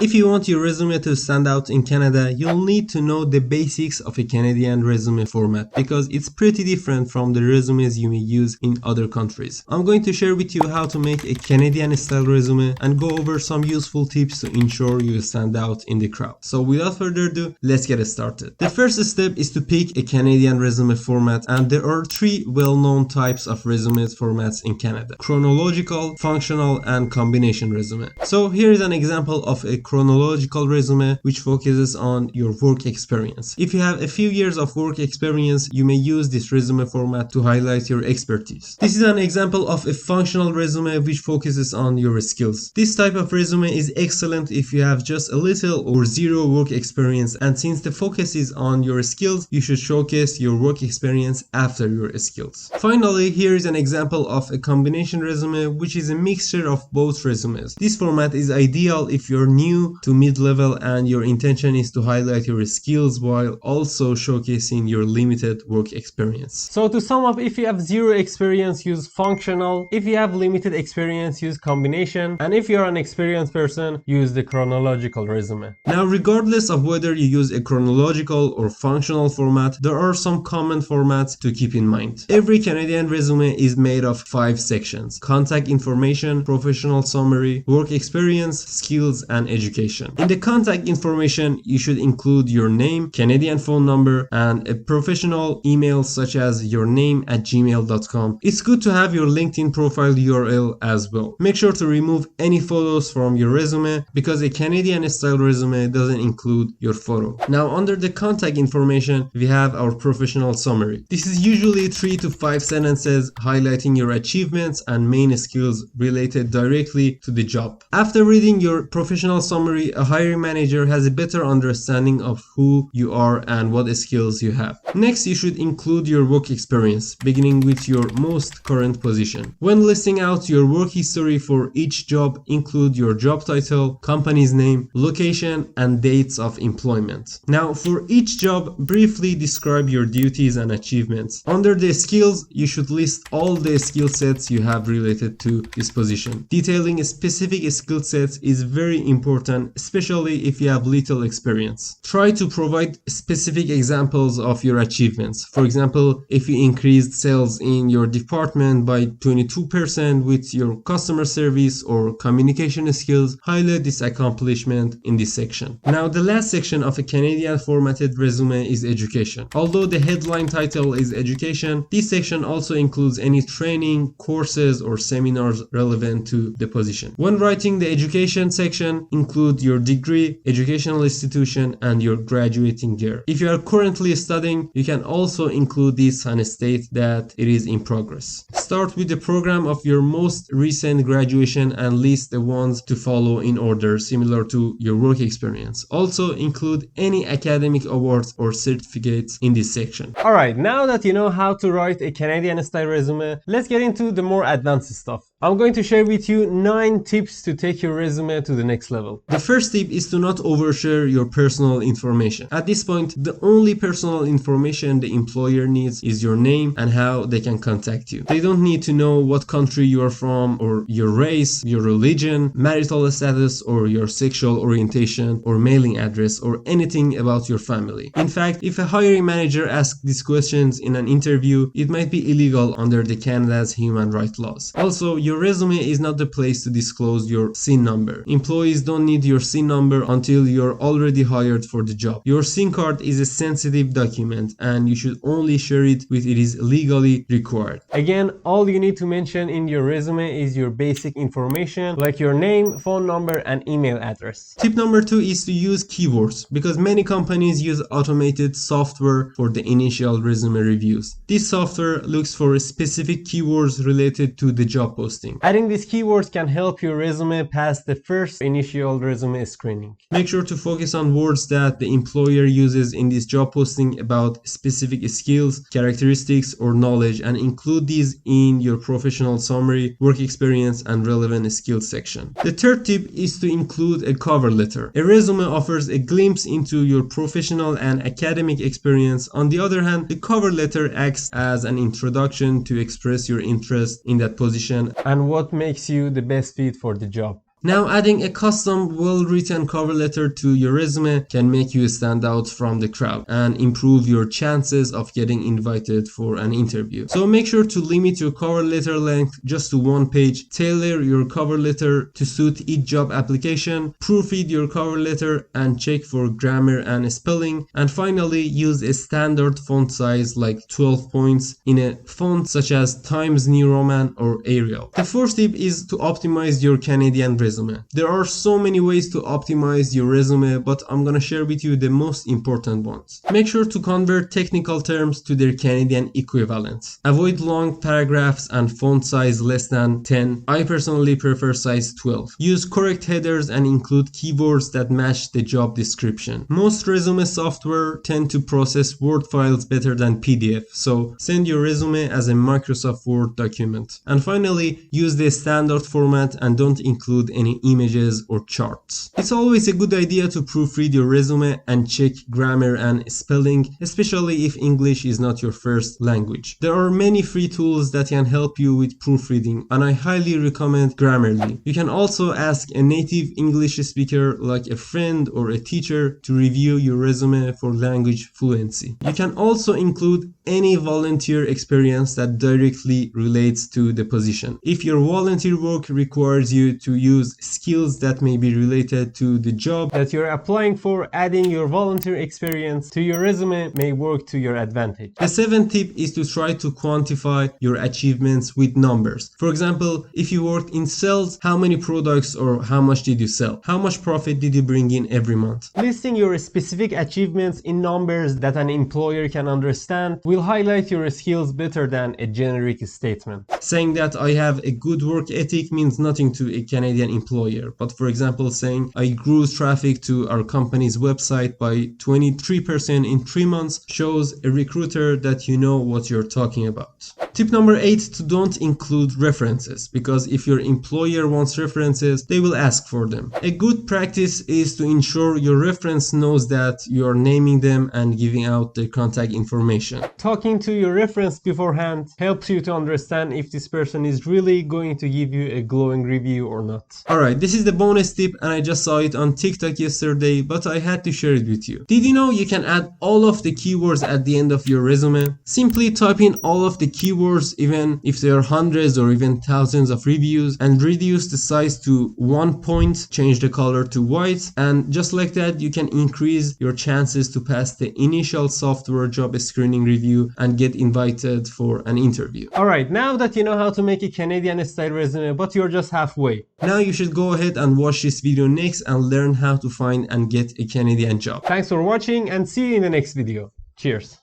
If you want your resume to stand out in Canada, you'll need to know the basics of a Canadian resume format because it's pretty different from the resumes you may use in other countries. I'm going to share with you how to make a Canadian style resume and go over some useful tips to ensure you stand out in the crowd. So without further ado, let's get started. The first step is to pick a Canadian resume format, and there are three well-known types of resume formats in Canada: chronological, functional, and combination resume. So here is an example of a chronological resume which focuses on your work experience. If you have a few years of work experience, you may use this resume format to highlight your expertise. This is an example of a functional resume which focuses on your skills. This type of resume is excellent if you have just a little or zero work experience, and since the focus is on your skills, you should showcase your work experience after your skills. Finally, here is an example of a combination resume which is a mixture of both resumes. This format is ideal if you're new to mid-level and your intention is to highlight your skills while also showcasing your limited work experience. So to sum up, if you have zero experience, use functional. If you have limited experience, use combination. And if you're an experienced person, use the chronological resume. Now, regardless of whether you use a chronological or functional format, there are some common formats to keep in mind. Every Canadian resume is made of 5 sections: contact information, professional summary, work experience, skills, and education. In the contact information, you should include your name, Canadian phone number, and a professional email such as yourname@gmail.com. It's good to have your LinkedIn profile URL as well. Make sure to remove any photos from your resume because a Canadian style resume doesn't include your photo. Now, under the contact information, we have our professional summary. This is usually 3 to 5 sentences highlighting your achievements and main skills related directly to the job. After reading your professional summary, a hiring manager has a better understanding of who you are and what skills you have. Next, you should include your work experience, beginning with your most current position. When listing out your work history for each job, include your job title, company's name, location, and dates of employment. Now, for each job, briefly describe your duties and achievements. Under the skills, you should list all the skill sets you have related to this position. Detailing specific skill sets is very important, especially if you have little experience. Try to provide specific examples of your achievements. For example, if you increased sales in your department by 22% with your customer service or communication skills, highlight this accomplishment in this section. Now, the last section of a Canadian formatted resume is education. Although the headline title is education, this section also includes any training, courses, or seminars relevant to the position. When writing the education section, include your degree, educational institution, and your graduating year. If you are currently studying, you can also include this and state that it is in progress. Start with the program of your most recent graduation and list the ones to follow in order similar to your work experience. Also include any academic awards or certificates in this section. Alright, now that you know how to write a Canadian style resume, let's get into the more advanced stuff. I'm going to share with you 9 tips to take your resume to the next level. The first tip is to not overshare your personal information. At this point, the only personal information the employer needs is your name and how they can contact you. They don't need to know what country you are from, or your race, your religion, marital status, or your sexual orientation, or mailing address, or anything about your family. In fact, if a hiring manager asks these questions in an interview, it might be illegal under the Canada's human rights laws. Also, your resume is not the place to disclose your SIN number. Employees don't need your SIN number until you're already hired for the job. Your SIN card is a sensitive document and you should only share it when it is legally required. Again, all you need to mention in your resume is your basic information like your name, phone number, and email address. Tip number 2 is to use keywords because many companies use automated software for the initial resume reviews. This software looks for specific keywords related to the job posting. Adding these keywords can help your resume pass the first initial resume screening. Make sure to focus on words that the employer uses in this job posting about specific skills, characteristics, or knowledge, and include these in your professional summary, work experience, and relevant skills section. The third tip is to include a cover letter. A resume offers a glimpse into your professional and academic experience. On the other hand, the cover letter acts as an introduction to express your interest in that position and what makes you the best fit for the job. Now, adding a custom, well-written cover letter to your resume can make you stand out from the crowd and improve your chances of getting invited for an interview. So make sure to limit your cover letter length just to one page, tailor your cover letter to suit each job application, proofread your cover letter and check for grammar and spelling, and finally use a standard font size like 12 points in a font such as Times New Roman or Arial. The fourth tip is to optimize your Canadian resume. There are so many ways to optimize your resume, but I'm gonna share with you the most important ones. Make sure to convert technical terms to their Canadian equivalents. Avoid long paragraphs and font size less than 10. I personally prefer size 12. Use correct headers and include keywords that match the job description. Most resume software tend to process Word files better than PDF, so send your resume as a Microsoft Word document. And finally, use the standard format and don't include any images or charts. It's always a good idea to proofread your resume and check grammar and spelling, especially if English is not your first language. There are many free tools that can help you with proofreading, and I highly recommend Grammarly. You can also ask a native English speaker like a friend or a teacher to review your resume for language fluency. You can also include any volunteer experience that directly relates to the position. If your volunteer work requires you to use skills that may be related to the job that you're applying for, adding your volunteer experience to your resume may work to your advantage. The seventh tip is to try to quantify your achievements with numbers. For example, if you worked in sales, how many products or how much did you sell? How much profit did you bring in every month? Listing your specific achievements in numbers that an employer can understand will highlight your skills better than a generic statement. Saying that I have a good work ethic means nothing to a Canadian employer, but for example saying I grew traffic to our company's website by 23% in 3 months shows a recruiter that you know what you're talking about. Tip number 8, to don't include references, because if your employer wants references, they will ask for them. A good practice is to ensure your reference knows that you are naming them and giving out their contact information. Talking to your reference beforehand helps you to understand if this person is really going to give you a glowing review or not. Alright, this is the bonus tip and I just saw it on TikTok yesterday, but I had to share it with you. Did you know you can add all of the keywords at the end of your resume? Simply type in all of the keywords, even if there are hundreds or even thousands of reviews, and reduce the size to 1 point, change the color to white, and just like that you can increase your chances to pass the initial software job screening review and get invited for an interview. Alright, now that you know how to make a Canadian style resume, but you're just halfway, now you should go ahead and watch this video next and learn how to find and get a Canadian job. Thanks for watching and see you in the next video. Cheers.